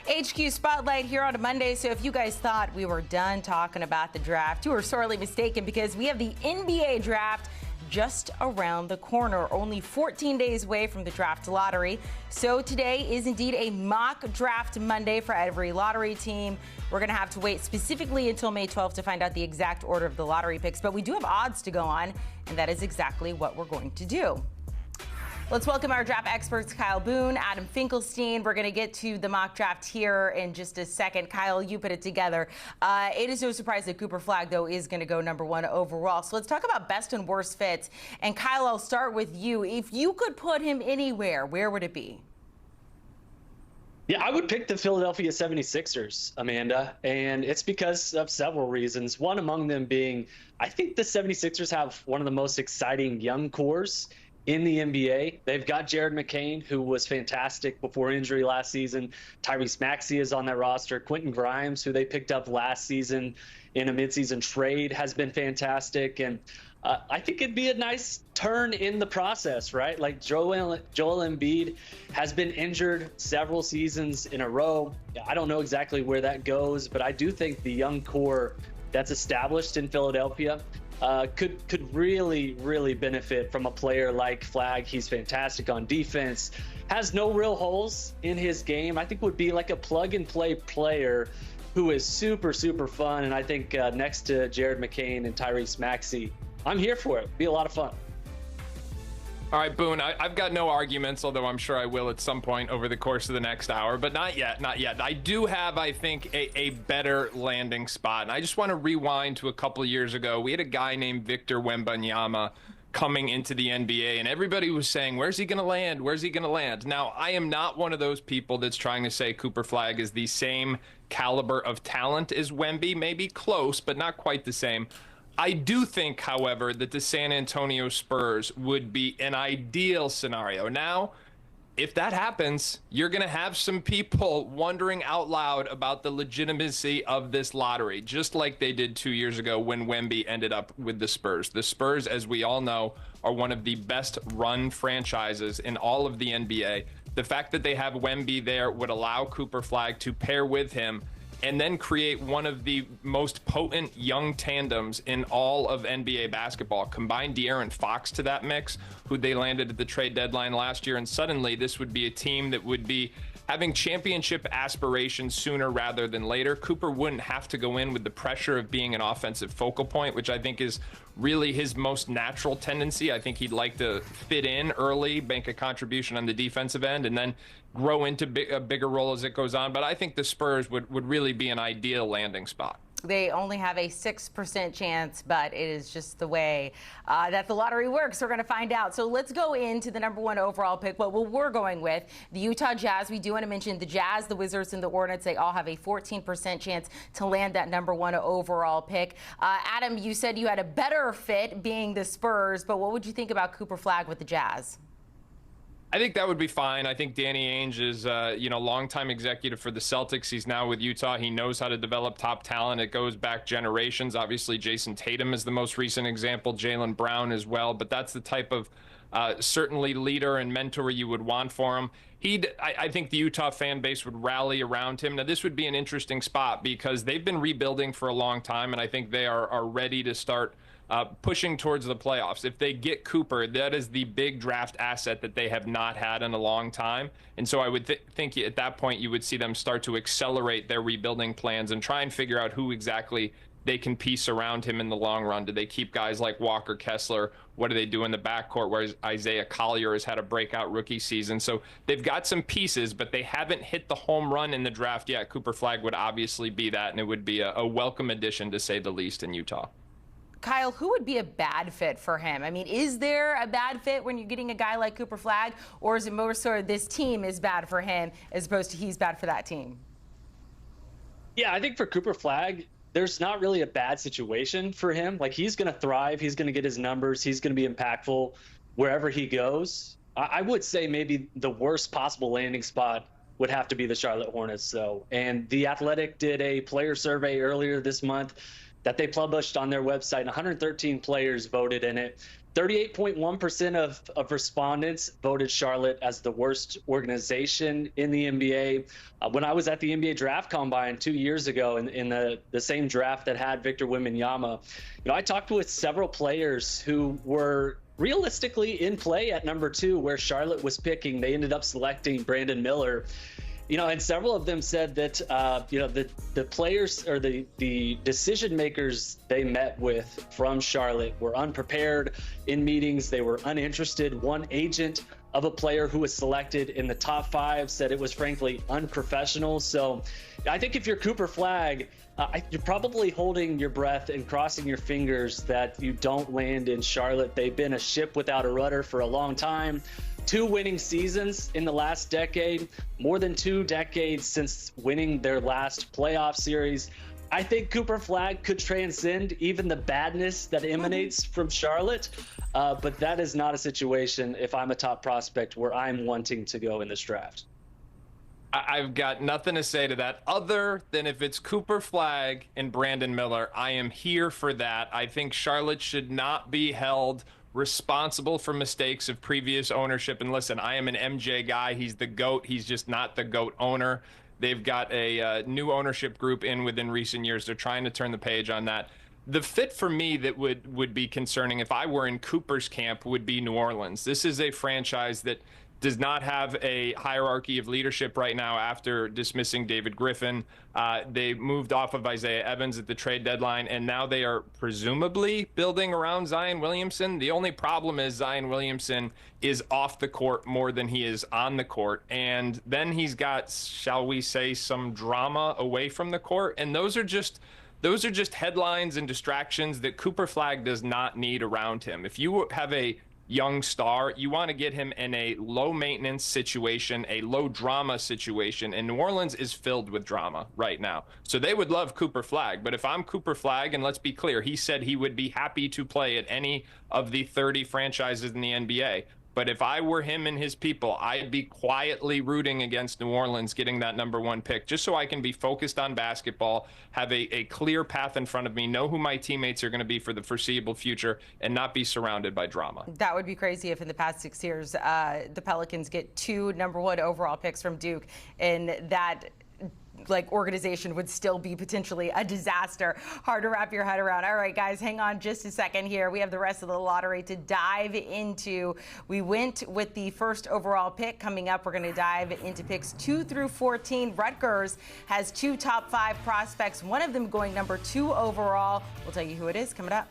HQ Spotlight here on a Monday. So if you guys thought we were done talking about the draft, you were sorely mistaken, because we have the NBA draft just around the corner, only 14 days away from the draft lottery. So today is indeed a mock draft Monday for every lottery team. We're going to have to wait specifically until May 12th to find out the exact order of the lottery picks, but we do have odds to go on, and that is exactly what we're going to do. Let's welcome our draft experts, Kyle Boone, Adam Finklestein. We're going to get to the mock draft here in just a second. Kyle, you put it together. It is no surprise that Cooper Flagg, though, is going to go #1 overall. So let's talk about best and worst fits. And Kyle, I'll start with you. If you could put him anywhere, where would it be? Yeah, I would pick the Philadelphia 76ers, Amanda, and it's because of several reasons. One among them being, I think the 76ers have one of the most exciting young cores in the NBA. They've got Jared McCain, who was fantastic before injury last season. Tyrese Maxey is on that roster. Quentin Grimes, who they picked up last season in a midseason trade, has been fantastic. And I think it'd be a nice turn in the process, right? Like Joel Embiid has been injured several seasons in a row. I don't know exactly where that goes, but I do think the young core that's established in Philadelphia could really benefit from a player like Flagg. He's fantastic on defense, has no real holes in his game. I think would be like a plug-and-play player who is super fun. And I think next to Jared McCain and Tyrese Maxey, I'm here for it. Be a lot of fun. All right, Boone, I've got no arguments, although I'm sure I will at some point over the course of the next hour, but not yet. I do have, I think, a better landing spot. And I just want to rewind to a couple of years ago. We had a guy named Victor Wembanyama coming into the NBA, and everybody was saying, where's he going to land? Where's he going to land? Now, I am not one of those people that's trying to say Cooper Flagg is the same caliber of talent as Wemby, maybe close, but not quite the same. I do think, however, that the San Antonio Spurs would be an ideal scenario. Now, if that happens, you're going to have some people wondering out loud about the legitimacy of this lottery, just like they did 2 years ago when Wemby ended up with the Spurs. The Spurs, as we all know, are one of the best run franchises in all of the NBA. The fact that they have Wemby there would allow Cooper Flagg to pair with him and then create one of the most potent young tandems in all of NBA basketball. Combine De'Aaron Fox to that mix, who they landed at the trade deadline last year, and suddenly this would be a team that would be having championship aspirations sooner rather than later. Cooper wouldn't have to go in with the pressure of being an offensive focal point, which I think is really his most natural tendency. I think he'd like to fit in early, make a contribution on the defensive end, and then grow into a bigger role as it goes on. But I think the Spurs would really be an ideal landing spot. They only have a 6% chance, but it is just the way that the lottery works. We're going to find out. So let's go into the #1 overall pick. What we're going with, the Utah Jazz. We do want to mention the Jazz, the Wizards, and the Hornets. They all have a 14% chance to land that #1 overall pick. Adam, you said you had a better fit being the Spurs, but what would you think about Cooper Flagg with the Jazz? I think that would be fine. I think Danny Ainge is, longtime executive for the Celtics. He's now with Utah. He knows how to develop top talent. It goes back generations. Obviously, Jason Tatum is the most recent example, Jaylen Brown as well. But that's the type of certainly leader and mentor you would want for him. I think the Utah fan base would rally around him. Now, this would be an interesting spot because they've been rebuilding for a long time, and I think they are ready to start pushing towards the playoffs. If they get Cooper, that is the big draft asset that they have not had in a long time. And so I would think at that point you would see them start to accelerate their rebuilding plans and try and figure out who exactly they can piece around him in the long run. Do they keep guys like Walker Kessler? What do they do in the backcourt where Isaiah Collier has had a breakout rookie season? So they've got some pieces, but they haven't hit the home run in the draft yet. Cooper Flagg would obviously be that, and it would be a welcome addition, to say the least, in Utah. Kyle, who would be a bad fit for him? I mean, is there a bad fit when you're getting a guy like Cooper Flagg, or is it more sort of this team is bad for him as opposed to he's bad for that team? Yeah, I think for Cooper Flagg, there's not really a bad situation for him. Like, he's going to thrive. He's going to get his numbers. He's going to be impactful wherever he goes. I would say maybe the worst possible landing spot would have to be the Charlotte Hornets, though. And The Athletic did a player survey earlier this month that they published on their website. 113 players voted in it. 38.1% of respondents voted Charlotte as the worst organization in the NBA. When I was at the NBA Draft Combine 2 years ago in the same draft that had Victor Wembanyama, I talked with several players who were realistically in play at number 2 where Charlotte was picking. They ended up selecting Brandon Miller. And several of them said that, the players or the decision makers they met with from Charlotte were unprepared in meetings. They were uninterested. One agent of a player who was selected in the top 5 said it was frankly unprofessional. So I think if you're Cooper Flagg, you're probably holding your breath and crossing your fingers that you don't land in Charlotte. They've been a ship without a rudder for a long time. 2 winning seasons in the last decade, more than 2 decades since winning their last playoff series. I think Cooper Flagg could transcend even the badness that emanates from Charlotte, but that is not a situation, if I'm a top prospect, where I'm wanting to go in this draft. I've got nothing to say to that other than if it's Cooper Flagg and Brandon Miller, I am here for that. I think Charlotte should not be held responsible for mistakes of previous ownership. And listen, I am an MJ guy. He's the GOAT. He's just not the GOAT owner. They've got a new ownership group within recent years. They're trying to turn the page on that. The fit for me that would be concerning if I were in Cooper's camp would be New Orleans. This is a franchise that does not have a hierarchy of leadership right now after dismissing David Griffin. They moved off of Isaiah Evans at the trade deadline, and now they are presumably building around Zion Williamson. The only problem is Zion Williamson is off the court more than he is on the court. And then he's got, shall we say, some drama away from the court. And those are just headlines and distractions that Cooper Flagg does not need around him. If you have a young star, you want to get him in a low maintenance situation, a low drama situation, and New Orleans is filled with drama right now. So they would love Cooper Flagg, but if I'm Cooper Flagg, and let's be clear, he said he would be happy to play at any of the 30 franchises in the NBA. But if I were him and his people, I'd be quietly rooting against New Orleans getting that #1 pick, just so I can be focused on basketball, have a clear path in front of me, know who my teammates are going to be for the foreseeable future, and not be surrounded by drama. That would be crazy if in the past 6 years, the Pelicans get 2 #1 overall picks from Duke, and that organization would still be potentially a disaster. Hard to wrap your head around. All right, guys, hang on just a second here. We have the rest of the lottery to dive into. We went with the first overall pick. Coming up, we're going to dive into picks 2 through 14. Rutgers has 2 top 5 prospects, one of them going #2 overall. We'll tell you who it is coming up.